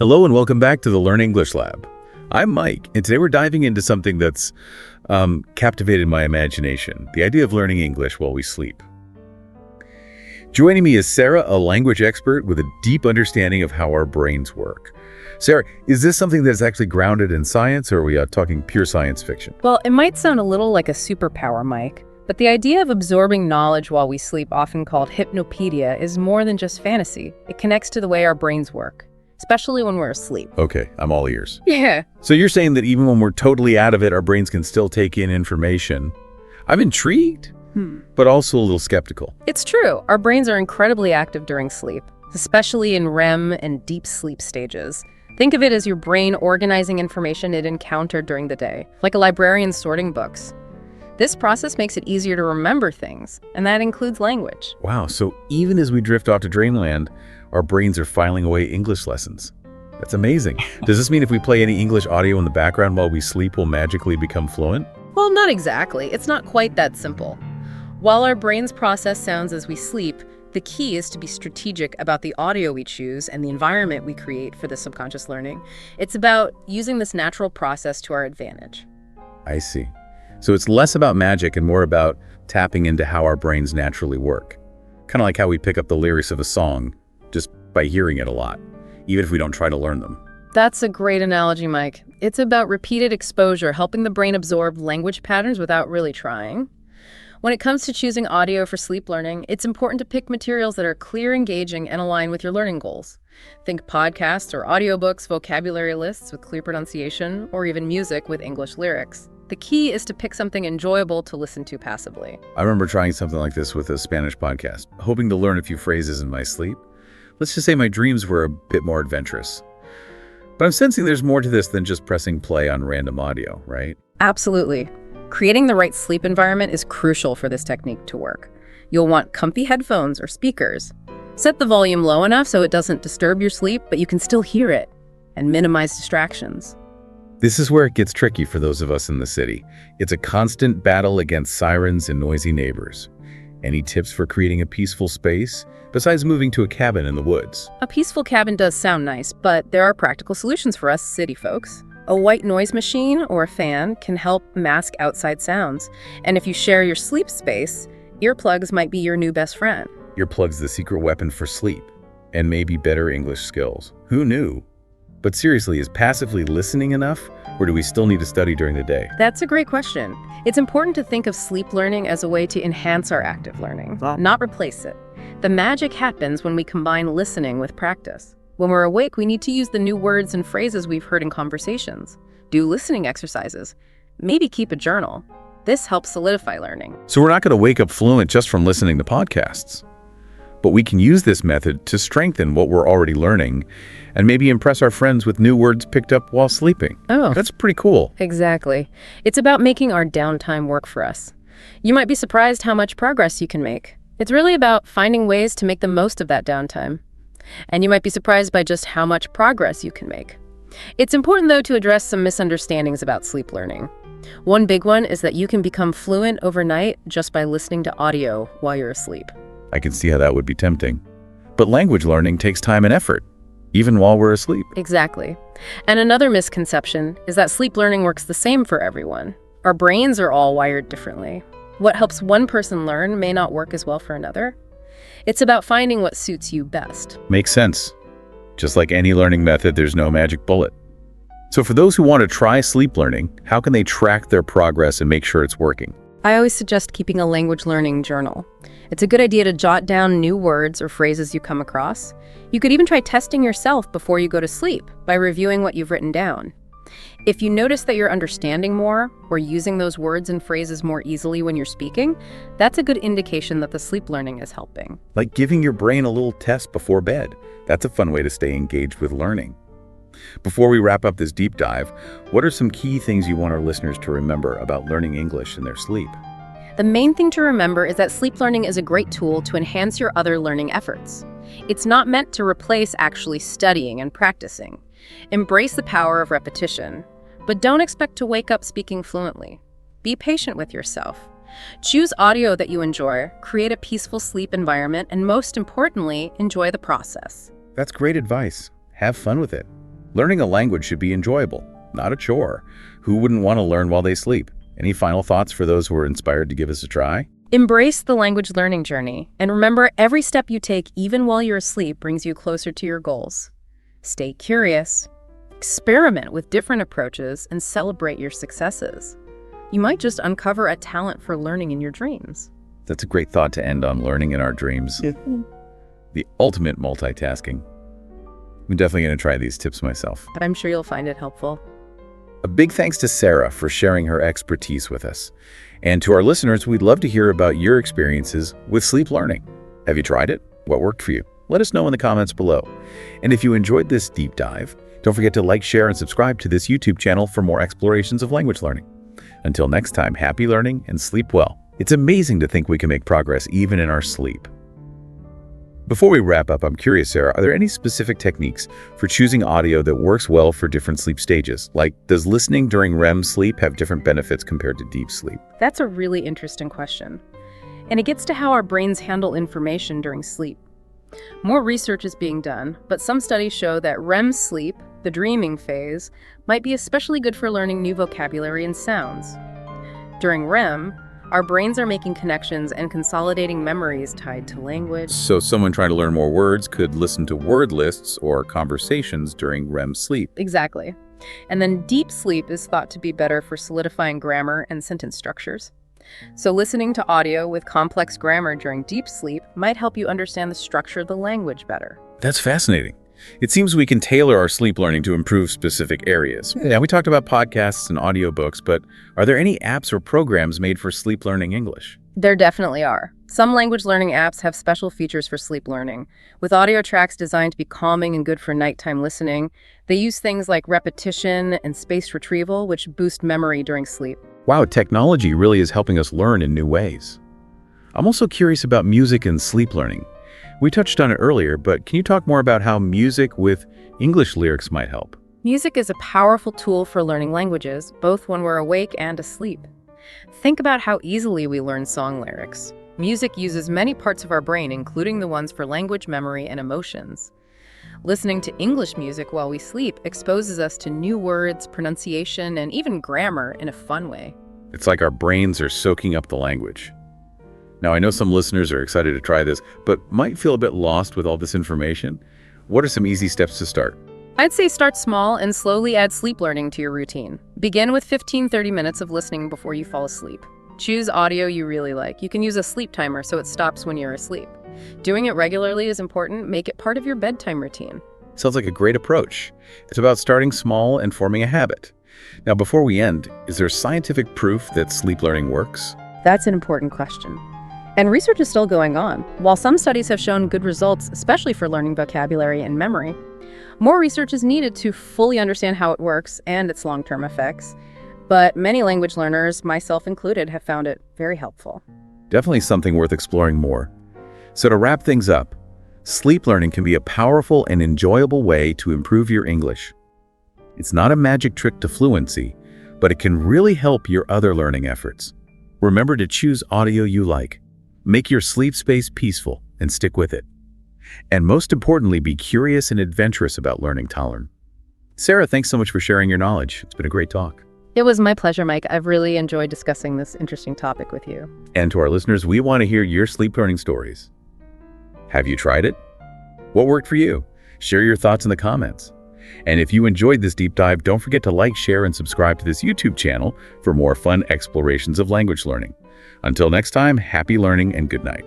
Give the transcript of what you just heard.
Hello and welcome back to the Learn English Lab. I'm Mike, and today we're diving into something that's captivated my imagination, the idea of learning English while we sleep. Joining me is Sarah, a language expert with a deep understanding of how our brains work. Sarah, is this something that's actually grounded in science, or are we talking pure science fiction? Well, it might sound a little like a superpower, Mike, but the idea of absorbing knowledge while we sleep, often called Hypnopaedia, is more than just fantasy. It connects to the way our brains work, especially when we're asleep. Okay, I'm all ears. Yeah. So you're saying that even when we're totally out of it, our brains can still take in information. I'm intrigued, but also a little skeptical. It's true. Our brains are incredibly active during sleep, especially in REM and deep sleep stages. Think of it as your brain organizing information it encountered during the day, like a librarian sorting books. This process makes it easier to remember things, and that includes language. Wow, so even as we drift off to dreamland, our brains are filing away English lessons. That's amazing. Does this mean if we play any English audio in the background while we sleep, we'll magically become fluent? Well, not exactly. It's not quite that simple. While our brains process sounds as we sleep, the key is to be strategic about the audio we choose and the environment we create for the subconscious learning. It's about using this natural process to our advantage. I see. So it's less about magic and more about tapping into how our brains naturally work. Kind of like how we pick up the lyrics of a song just by hearing it a lot, even if we don't try to learn them. That's a great analogy, Mike. It's about repeated exposure, helping the brain absorb language patterns without really trying. When it comes to choosing audio for sleep learning, it's important to pick materials that are clear, engaging, and align with your learning goals. Think podcasts or audiobooks, vocabulary lists with clear pronunciation, or even music with English lyrics. The key is to pick something enjoyable to listen to passively. I remember trying something like this with a Spanish podcast, hoping to learn a few phrases in my sleep. Let's just say my dreams were a bit more adventurous. But I'm sensing there's more to this than just pressing play on random audio, right? Absolutely. Creating the right sleep environment is crucial for this technique to work. You'll want comfy headphones or speakers. Set the volume low enough so it doesn't disturb your sleep, but you can still hear it, and minimize distractions. This is where it gets tricky for those of us in the city. It's a constant battle against sirens and noisy neighbors. Any tips for creating a peaceful space, besides moving to a cabin in the woods? A peaceful cabin does sound nice, but there are practical solutions for us city folks. A white noise machine or a fan can help mask outside sounds. And if you share your sleep space, earplugs might be your new best friend. Earplugs, the secret weapon for sleep, and maybe better English skills. Who knew? But seriously, is passively listening enough, or do we still need to study during the day? That's a great question. It's important to think of sleep learning as a way to enhance our active learning, not replace it. The magic happens when we combine listening with practice. When we're awake, we need to use the new words and phrases we've heard in conversations. Do listening exercises. Maybe keep a journal. This helps solidify learning. So we're not going to wake up fluent just from listening to podcasts. But we can use this method to strengthen what we're already learning and maybe impress our friends with new words picked up while sleeping. Oh, that's pretty cool. Exactly. It's about making our downtime work for us. You might be surprised how much progress you can make. It's really about finding ways to make the most of that downtime. And you might be surprised by just how much progress you can make. It's important, though, to address some misunderstandings about sleep learning. One big one is that you can become fluent overnight just by listening to audio while you're asleep. I can see how that would be tempting. But language learning takes time and effort, even while we're asleep. Exactly. And another misconception is that sleep learning works the same for everyone. Our brains are all wired differently. What helps one person learn may not work as well for another. It's about finding what suits you best. Makes sense. Just like any learning method, there's no magic bullet. So for those who want to try sleep learning, how can they track their progress and make sure it's working? I always suggest keeping a language learning journal. It's a good idea to jot down new words or phrases you come across. You could even try testing yourself before you go to sleep by reviewing what you've written down. If you notice that you're understanding more or using those words and phrases more easily when you're speaking, that's a good indication that the sleep learning is helping. Like giving your brain a little test before bed. That's a fun way to stay engaged with learning. Before we wrap up this deep dive, what are some key things you want our listeners to remember about learning English in their sleep? The main thing to remember is that sleep learning is a great tool to enhance your other learning efforts. It's not meant to replace actually studying and practicing. Embrace the power of repetition, but don't expect to wake up speaking fluently. Be patient with yourself. Choose audio that you enjoy, create a peaceful sleep environment, and most importantly, enjoy the process. That's great advice. Have fun with it. Learning a language should be enjoyable, not a chore. Who wouldn't want to learn while they sleep? Any final thoughts for those who are inspired to give us a try? Embrace the language learning journey, and remember, every step you take, even while you're asleep, brings you closer to your goals. Stay curious, experiment with different approaches, and celebrate your successes. You might just uncover a talent for learning in your dreams. That's a great thought to end on, learning in our dreams. The ultimate multitasking. I'm definitely going to try these tips myself. But I'm sure you'll find it helpful. A big thanks to Sarah for sharing her expertise with us. And to our listeners, we'd love to hear about your experiences with sleep learning. Have you tried it? What worked for you? Let us know in the comments below. And if you enjoyed this deep dive, don't forget to like, share, and subscribe to this YouTube channel for more explorations of language learning. Until next time, happy learning and sleep well. It's amazing to think we can make progress even in our sleep. Before we wrap up, I'm curious, Sarah, are there any specific techniques for choosing audio that works well for different sleep stages? Like, does listening during REM sleep have different benefits compared to deep sleep? That's a really interesting question. And it gets to how our brains handle information during sleep. More research is being done, but some studies show that REM sleep, the dreaming phase, might be especially good for learning new vocabulary and sounds. During REM, our brains are making connections and consolidating memories tied to language. So someone trying to learn more words could listen to word lists or conversations during REM sleep. Exactly. And then deep sleep is thought to be better for solidifying grammar and sentence structures. So listening to audio with complex grammar during deep sleep might help you understand the structure of the language better. That's fascinating. It seems we can tailor our sleep learning to improve specific areas. Yeah, we talked about podcasts and audiobooks, but are there any apps or programs made for sleep learning English? There definitely are. Some language learning apps have special features for sleep learning. With audio tracks designed to be calming and good for nighttime listening, they use things like repetition and spaced retrieval, which boost memory during sleep. Wow, technology really is helping us learn in new ways. I'm also curious about music and sleep learning. We touched on it earlier, but can you talk more about how music with English lyrics might help? Music is a powerful tool for learning languages, both when we're awake and asleep. Think about how easily we learn song lyrics. Music uses many parts of our brain, including the ones for language memory and emotions. Listening to English music while we sleep exposes us to new words, pronunciation, and even grammar in a fun way. It's like our brains are soaking up the language. Now, I know some listeners are excited to try this, but might feel a bit lost with all this information. What are some easy steps to start? I'd say start small and slowly add sleep learning to your routine. Begin with 15-30 minutes of listening before you fall asleep. Choose audio you really like. You can use a sleep timer so it stops when you're asleep. Doing it regularly is important. Make it part of your bedtime routine. Sounds like a great approach. It's about starting small and forming a habit. Now, before we end, is there scientific proof that sleep learning works? That's an important question. And research is still going on. While some studies have shown good results, especially for learning vocabulary and memory, more research is needed to fully understand how it works and its long-term effects. But many language learners, myself included, have found it very helpful. Definitely something worth exploring more. So to wrap things up, sleep learning can be a powerful and enjoyable way to improve your English. It's not a magic trick to fluency, but it can really help your other learning efforts. Remember to choose audio you like. Make your sleep space peaceful and stick with it. And most importantly, be curious and adventurous about learning to learn. Sarah, thanks so much for sharing your knowledge. It's been a great talk. It was my pleasure, Mike. I've really enjoyed discussing this interesting topic with you. And to our listeners, we want to hear your sleep learning stories. Have you tried it? What worked for you? Share your thoughts in the comments. And if you enjoyed this deep dive, don't forget to like, share, and subscribe to this YouTube channel for more fun explorations of language learning. Until next time, happy learning and good night.